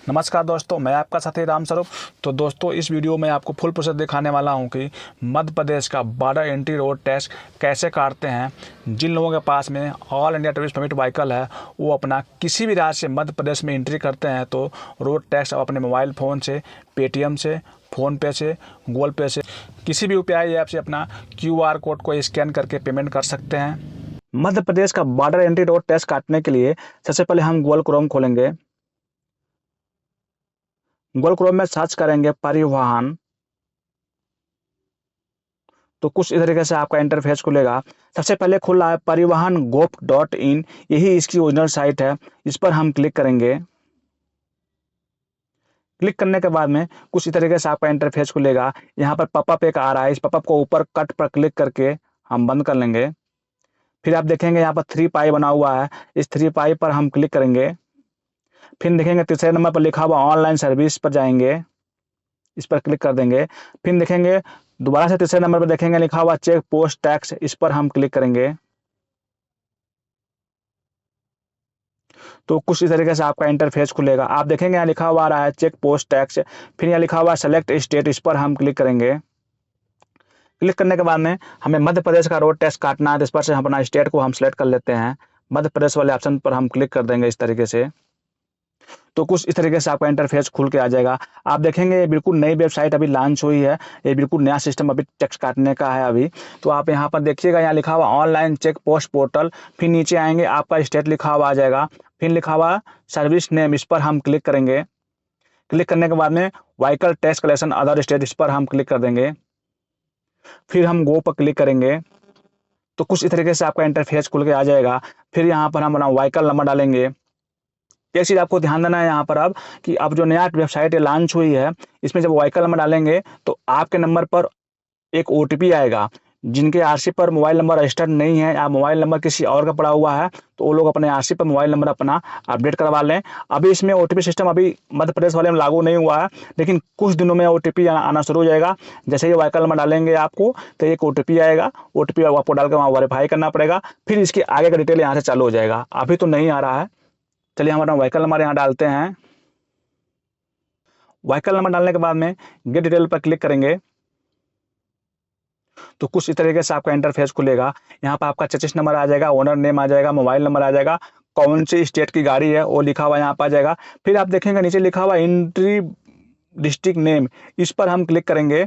नमस्कार दोस्तों, मैं आपका साथी राम स्वरूप। तो दोस्तों, इस वीडियो में आपको फुल प्रोसेस दिखाने वाला हूं कि मध्य प्रदेश का बॉर्डर एंट्री रोड टैक्स कैसे काटते हैं। जिन लोगों के पास में all India tourist permit vehicle है, वो अपना किसी भी राज्य से मध्य प्रदेश में एंट्री करते हैं तो रोड टैक्स अपने मोबाइल फ़ोन से, पेटीएम से, फ़ोनपे से, गूगल पे से, किसी भी यूपीआई ऐप से अपना QR कोड को स्कैन करके पेमेंट कर सकते हैं। मध्य प्रदेश का बॉर्डर एंट्री रोड टैक्स काटने के लिए सबसे पहले हम गूगल क्रोम खोलेंगे। गूगल क्रोम में सर्च करेंगे परिवहन, तो कुछ इस तरीके से आपका इंटरफेस खुलेगा। सबसे पहले खुल रहा है परिवहन gov.in, यही इसकी ओरिजिनल साइट है। इस पर हम क्लिक करेंगे। क्लिक करने के बाद में कुछ इस तरीके से आपका इंटरफेस खुलेगा। यहाँ पर पॉपअप एक आ रहा है, इस पॉपअप को ऊपर कट पर क्लिक करके हम बंद कर लेंगे। फिर आप देखेंगे यहाँ पर 3 पाई बना हुआ है, इस 3 पाई पर हम क्लिक करेंगे। फिर देखेंगे तीसरे नंबर पर लिखा हुआ ऑनलाइन सर्विस पर जाएंगे, इस पर क्लिक कर देंगे। फिर देखेंगे दोबारा से तीसरे नंबर पर देखेंगे लिखा हुआ चेक पोस्ट टैक्स, इस पर हम क्लिक करेंगे। तो कुछ इस तरीके से आपका इंटरफेस खुलेगा। आप देखेंगे यहाँ लिखा हुआ आ रहा है चेक पोस्ट टैक्स, फिर यहाँ लिखा हुआ सेलेक्ट स्टेट, इस पर हम क्लिक करेंगे। क्लिक करने के बाद में हमें मध्य प्रदेश का रोड टैक्स काटना है, तो इस पर से हम अपना स्टेट को हम सेलेक्ट कर लेते हैं। मध्य प्रदेश वाले ऑप्शन पर हम क्लिक कर देंगे इस तरीके से। तो कुछ इस तरीके से आपका इंटरफेस खुल के आ जाएगा। आप देखेंगे ये बिल्कुल नई वेबसाइट अभी लॉन्च हुई है, ये बिल्कुल नया सिस्टम अभी टैक्स काटने का है अभी। तो आप यहाँ पर देखिएगा, यहाँ लिखा हुआ ऑनलाइन चेक पोस्ट पोर्टल, फिर नीचे आएंगे आपका स्टेट लिखा हुआ आ जाएगा, फिर लिखा हुआ सर्विस नेम, इस पर हम क्लिक करेंगे। क्लिक करने के बाद में vehicle tax collection other state, इस पर हम क्लिक कर देंगे। फिर हम गो पर क्लिक करेंगे। तो कुछ इस तरीके से आपका इंटरफेस खुल के आ जाएगा। फिर यहाँ पर हम अपना व्हीकल नंबर डालेंगे। एक चीज़ आपको ध्यान देना है यहाँ पर अब, कि अब जो नया वेबसाइट लॉन्च हुई है, इसमें जब व्हीकल नंबर डालेंगे तो आपके नंबर पर एक OTP आएगा। जिनके RC पर मोबाइल नंबर रजिस्टर्ड नहीं है या मोबाइल नंबर किसी और का पड़ा हुआ है, तो वो लोग अपने RC पर मोबाइल नंबर अपना अपडेट करवा लें। अभी इसमें OTP सिस्टम अभी मध्य प्रदेश वाले में लागू नहीं हुआ है, लेकिन कुछ दिनों में OTP आना शुरू हो जाएगा। जैसे ही व्हीकल नंबर डालेंगे आपको, तो एक OTP आएगा। OTP आपको डाल कर वहाँ वेरीफाई करना पड़ेगा, फिर इसकी आगे का डिटेल यहाँ से चालू हो जाएगा। अभी तो नहीं आ रहा है। चलिए हम अपना व्हीकल नंबर यहाँ डालते हैं। व्हीकल नंबर डालने के बाद में गेट डिटेल पर क्लिक करेंगे। तो कुछ इस तरीके से आपका इंटरफेस खुलेगा। यहाँ पर आपका चेसिस नंबर आ जाएगा, ओनर नेम आ जाएगा, मोबाइल नंबर आ जाएगा, कौन सी स्टेट की गाड़ी है वो लिखा हुआ यहाँ पर आ जाएगा। फिर आप देखेंगे नीचे लिखा हुआ एंट्री डिस्ट्रिक्ट नेम, इस पर हम क्लिक करेंगे।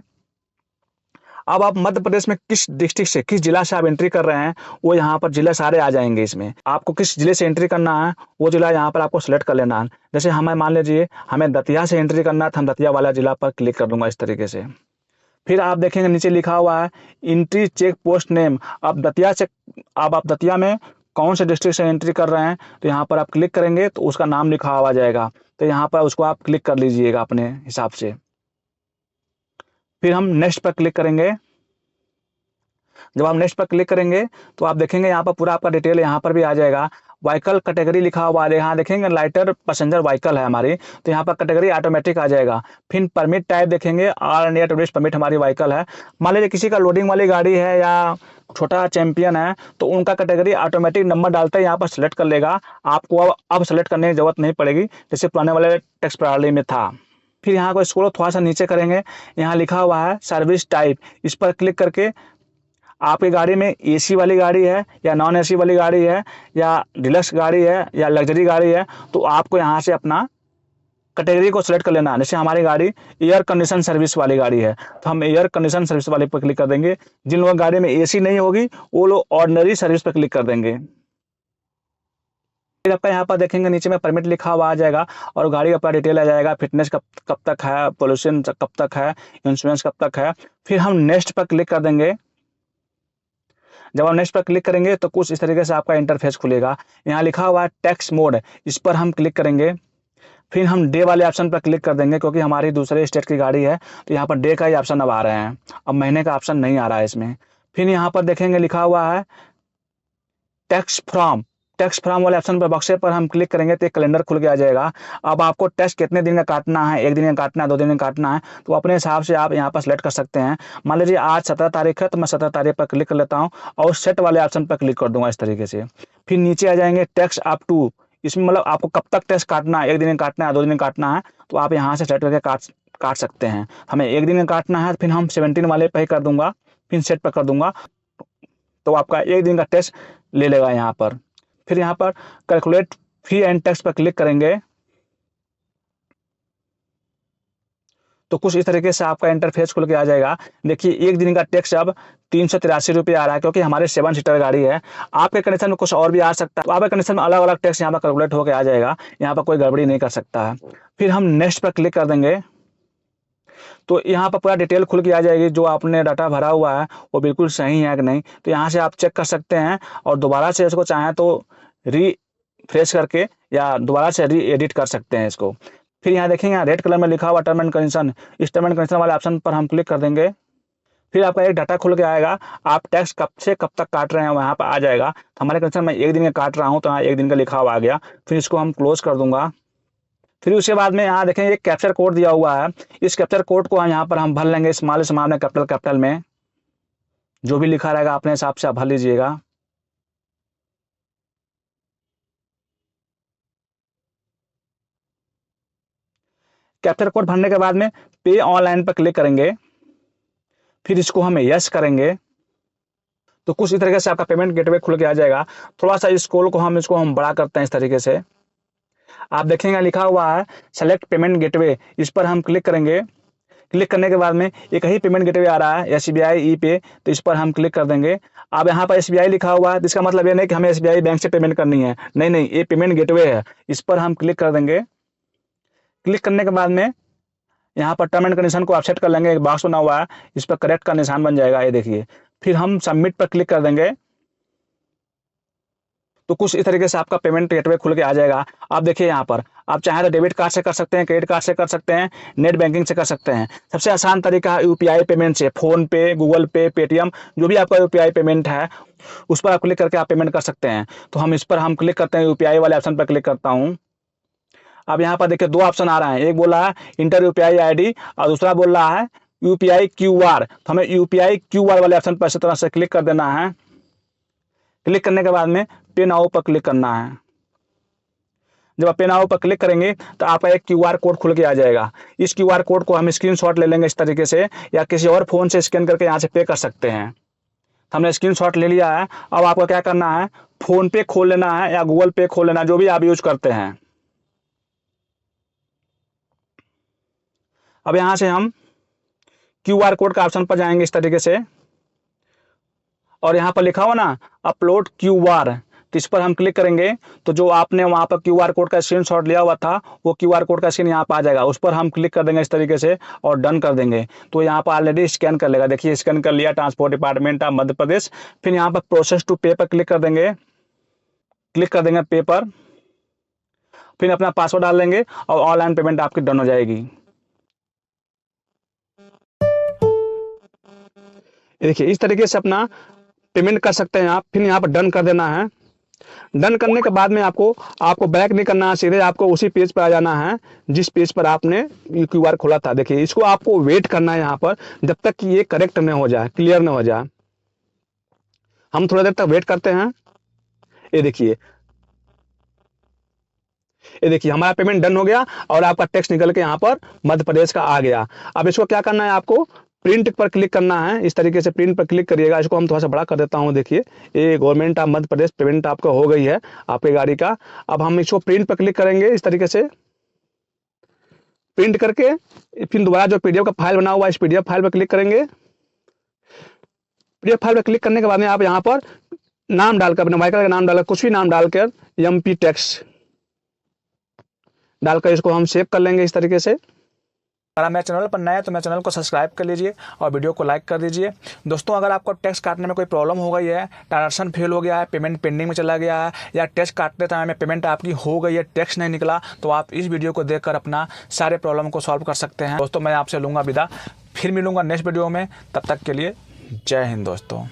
अब आप मध्य प्रदेश में किस डिस्ट्रिक्ट से, किस जिला से आप एंट्री कर रहे हैं, वो यहाँ पर जिले सारे आ जाएंगे। इसमें आपको किस जिले से एंट्री करना है, वो जिला यहाँ पर आपको सेलेक्ट कर लेना है। जैसे हमें मान लीजिए हमें दतिया से एंट्री करना है, तो हम दतिया वाला जिला पर क्लिक कर दूंगा इस तरीके से। फिर आप देखेंगे नीचे लिखा हुआ है एंट्री चेक पोस्ट नेम। अब आप दतिया में कौन से डिस्ट्रिक्ट से एंट्री कर रहे हैं, तो यहाँ पर आप क्लिक करेंगे तो उसका नाम लिखा हुआ आ जाएगा। तो यहाँ पर उसको आप क्लिक कर लीजिएगा अपने हिसाब से। फिर हम नेक्स्ट पर क्लिक करेंगे। जब आप नेक्स्ट पर क्लिक करेंगे तो आप देखेंगे यहाँ पर पूरा आपका डिटेल यहाँ पर भी आ जाएगा। व्हीकल कैटेगरी लिखा हुआ है, यहाँ देखेंगे लाइटर पैसेंजर व्हीकल है हमारी, तो यहाँ पर कैटेगरी ऑटोमेटिक आ जाएगा। फिर परमिट टाइप देखेंगे, ऑल इंडिया टूरिस्ट परमिट हमारी व्हीकल है। मान लीजिए किसी का लोडिंग वाली गाड़ी है या छोटा चैंपियन है, तो उनका कैटेगरी ऑटोमेटिक नंबर डालते ही यहाँ पर सेलेक्ट कर लेगा। आपको अब सेलेक्ट करने की जरूरत नहीं पड़ेगी, जैसे पुराने वाले टैक्स प्रणाली में था। फिर यहाँ को स्क्रॉल थोड़ा सा नीचे करेंगे, यहाँ लिखा हुआ है सर्विस टाइप, इस पर क्लिक करके आपकी गाड़ी में AC वाली गाड़ी है या नॉन AC वाली गाड़ी है या डिलक्स गाड़ी है या लग्जरी गाड़ी है, तो आपको यहाँ से अपना कैटेगरी को सिलेक्ट कर लेना है। जैसे हमारी गाड़ी एयर कंडीशन सर्विस वाली गाड़ी है, तो हम एयर कंडीशन सर्विस वाले पर क्लिक कर देंगे। जिन लोगों की गाड़ी में AC नहीं होगी, वो लोग ऑर्डिनरी सर्विस पर क्लिक कर देंगे। फिर आपका यहाँ पर देखेंगे नीचे में परमिट लिखा हुआ आ जाएगा और गाड़ी का पूरा डिटेल आ जाएगा। फिटनेस कब तक है, पोल्यूशन कब तक है, इंश्योरेंस कब तक है। फिर हम नेक्स्ट पर क्लिक कर देंगे। जब हम नेक्स्ट पर क्लिक करेंगे तो कुछ इस तरीके से आपका इंटरफेस खुलेगा। यहाँ लिखा हुआ है टैक्स मोड, इस पर हम क्लिक करेंगे। फिर हम डे वाले ऑप्शन पर क्लिक कर देंगे, क्योंकि हमारी दूसरे स्टेट की गाड़ी है, तो यहाँ पर डे का ही ऑप्शन अब आ रहे हैं, अब महीने का ऑप्शन नहीं आ रहा है इसमें। फिर यहाँ पर देखेंगे लिखा हुआ है टैक्स फ्रॉम वाले ऑप्शन पर बक्से पर हम क्लिक करेंगे तो एक कैलेंडर खुल के आ जाएगा। अब आपको टैक्स कितने दिन का काटना है, 1 दिन का काटना है, 2 दिन का काटना है, तो अपने हिसाब से आप यहाँ पर सेलेक्ट कर सकते हैं। मान लीजिए आज 17 तारीख है, तो मैं 17 तारीख पर क्लिक कर लेता हूँ और सेट वाले ऑप्शन पर क्लिक कर दूंगा इस तरीके से। फिर नीचे आ जाएंगे टैक्स अप टू, इसमें मतलब आपको कब तक टैक्स काटना है, 1 दिन में काटना है, 2 दिन में काटना है, तो आप यहाँ से सेट करके काट सकते हैं। हमें 1 दिन में काटना है, फिर हम 17 वाले पे कर दूंगा, फिर सेट पर कर दूंगा, तो आपका 1 दिन का टैक्स ले लेगा यहाँ पर। फिर यहाँ पर कैलकुलेट फी एंड टैक्स पर क्लिक करेंगे तो कुछ इस तरीके से आपका इंटरफेस खुल के आ जाएगा। देखिए 1 दिन का टैक्स अब 383 रुपये आ रहा है, क्योंकि हमारे 7 सीटर गाड़ी है। आपके कंडीशन में कुछ और भी आ सकता है, तो आपके कंडीशन में अलग अलग टैक्स यहाँ पर कैलकुलेट होकर आ जाएगा। यहाँ पर कोई गड़बड़ी नहीं कर सकता है। फिर हम नेक्स्ट पर क्लिक कर देंगे तो यहाँ पर पूरा डिटेल खुल के आ जाएगी। जो आपने डाटा भरा हुआ है वो बिल्कुल सही है कि नहीं, तो यहाँ से आप चेक कर सकते हैं और दोबारा से इसको चाहें तो रिफ्रेश करके या दोबारा से री एडिट कर सकते हैं इसको। फिर यहाँ देखेंगे, यहाँ रेड कलर में लिखा हुआ टर्म एंड कंडीशन, इस टर्म एंड कंडीशन वाले ऑप्शन पर हम क्लिक कर देंगे। फिर आपका एक डाटा खुल के आएगा, आप टैक्स कब से कब तक काट रहे हैं वहाँ पर आ जाएगा। तो हमारे कंडीशन में 1 दिन का काट रहा हूँ, तो यहाँ 1 दिन का लिखा हुआ आ गया। फिर इसको हम क्लोज कर दूंगा। फिर उसके बाद में यहाँ देखेंगे एक कैप्चर कोड दिया हुआ है, इस कैप्चर कोड को हम यहाँ पर हम भर लेंगे स्मॉल में, कैपिटल में, जो भी लिखा रहेगा अपने हिसाब से आप भर लीजिएगा। कैप्चर कोड भरने के बाद में पे ऑनलाइन पर क्लिक करेंगे, फिर इसको हम यस करेंगे तो कुछ इस तरीके से आपका पेमेंट गेटवे खुल के आ जाएगा। थोड़ा सा इस कॉल को हम बड़ा करते हैं इस तरीके से। आप देखेंगे लिखा हुआ है सेलेक्ट पेमेंट गेटवे, इस पर हम क्लिक करेंगे। क्लिक करने के बाद में एक ही पेमेंट गेटवे आ रहा है SBI ई पे, तो इस पर हम क्लिक कर देंगे। अब यहाँ पर SBI लिखा हुआ है, तो इसका मतलब ये नहीं कि हमें SBI बैंक से पेमेंट करनी है, नहीं, ये पेमेंट गेटवे है, इस पर हम क्लिक कर देंगे। क्लिक करने के बाद में यहाँ पर टर्म एंड कंडीशन को आप सेट कर लेंगे, एक बॉक्स बना हुआ है, इस पर करेक्ट का निशान बन जाएगा, ये देखिए। फिर हम सबमिट पर क्लिक कर देंगे तो कुछ इस तरीके से आपका पेमेंट गेटवे खुल के आ जाएगा। आप देखिए यहाँ पर आप चाहें तो डेबिट कार्ड से कर सकते हैं, क्रेडिट कार्ड से कर सकते हैं, नेट बैंकिंग से कर सकते हैं। सबसे आसान तरीका है UPI पेमेंट से, फोन पे, गूगल पे, पेटीएम, जो भी आपका UPI पेमेंट है उस पर आप क्लिक करके आप पेमेंट कर सकते हैं। तो हम इस पर हम क्लिक करते हैं, UPI वाले ऑप्शन पर क्लिक करता हूँ। अब यहाँ पर देखिए 2 ऑप्शन आ रहा है, एक बोल रहा है इंटर UPI ID और दूसरा बोल रहा है UPI QR। तो हमें UPI QR वाले ऑप्शन पर इस तरह से क्लिक कर देना है। क्लिक करने के बाद में पे नाउ पर क्लिक करना है। जब आप पे नाउ पर क्लिक करेंगे तो आपका एक QR कोड खुल के आ जाएगा। इस QR कोड को हम स्क्रीनशॉट ले लेंगे इस तरीके से, या किसी और फोन से स्कैन करके यहाँ से पे कर सकते हैं। हमने स्क्रीनशॉट ले लिया है। अब आपको क्या करना है, फोन पे खोल लेना है या गूगल पे खोल लेना, जो भी आप यूज करते हैं। अब यहाँ से हम QR कोड का ऑप्शन पर जाएंगे इस तरीके से, और यहाँ पर लिखा हुआ ना अपलोड QR, तो इस पर हम क्लिक करेंगे तो जो आपने वहाँ पर QR कोड का स्क्रीनशॉट लिया हुआ था वो QR कोड का स्क्रीन यहाँ पर आ जाएगा। उस पर हम क्लिक कर देंगे इस तरीके से और डन कर देंगे, तो यहाँ पर ऑलरेडी स्कैन कर लेगा। देखिए स्कैन कर लिया, transport department of Madhya Pradesh. फिर यहाँ पर प्रोसेस टू पे पर क्लिक कर देंगे, पे पर, फिर अपना पासवर्ड डाल देंगे और ऑनलाइन पेमेंट आपकी डन हो जाएगी। देखिए इस तरीके से अपना पेमेंट कर सकते हैं आप। फिर यहाँ पर डन कर देना है। डन करने के बाद में आपको बैक नहीं करना है, सीधे आपको उसी पेज पर आ जाना है जिस पेज पर आपने QR खोला था। देखिए इसको आपको वेट करना है यहाँ पर जब तक कि ये करेक्ट न हो जाए, क्लियर न हो जाए। हम थोड़ा देर तक वेट करते हैं। ये देखिए हमारा पेमेंट डन हो गया और आपका टैक्स निकल के यहाँ पर मध्य प्रदेश का आ गया। अब इसको क्या करना है, आपको प्रिंट पर क्लिक करना है। इस तरीके से प्रिंट पर क्लिक करिएगा। इसको हम थोड़ा सा बड़ा कर देता हूँ। देखिए ये government of Madhya Pradesh payment आपका हो गई है आपकी गाड़ी का। अब हम इसको प्रिंट पर क्लिक करेंगे इस तरीके से। प्रिंट करके फिर दोबारा जो PDF का फाइल बना हुआ है इस PDF फाइल पर क्लिक करेंगे। PDF फाइल पर क्लिक करने के बाद में आप यहाँ पर नाम डालकर, अपने व्हीकल का नाम डालकर, कुछ भी नाम डालकर MP टैक्स डालकर इसको हम सेव कर लेंगे इस तरीके से। अगर मेरे चैनल पर नया है तो मेरे चैनल को सब्सक्राइब कर लीजिए और वीडियो को लाइक कर दीजिए। दोस्तों अगर आपको टैक्स काटने में कोई प्रॉब्लम हो गई है, ट्रांजेक्शन फेल हो गया है, पेमेंट पेंडिंग में चला गया है, या टैक्स काटते टाइम में पेमेंट आपकी हो गई है, टैक्स नहीं निकला, तो आप इस वीडियो को देखकर अपना सारे प्रॉब्लम को सॉल्व कर सकते हैं। दोस्तों मैं आपसे लूँगा विदा, फिर मिलूँगा नेक्स्ट वीडियो में। तब तक के लिए जय हिंद दोस्तों।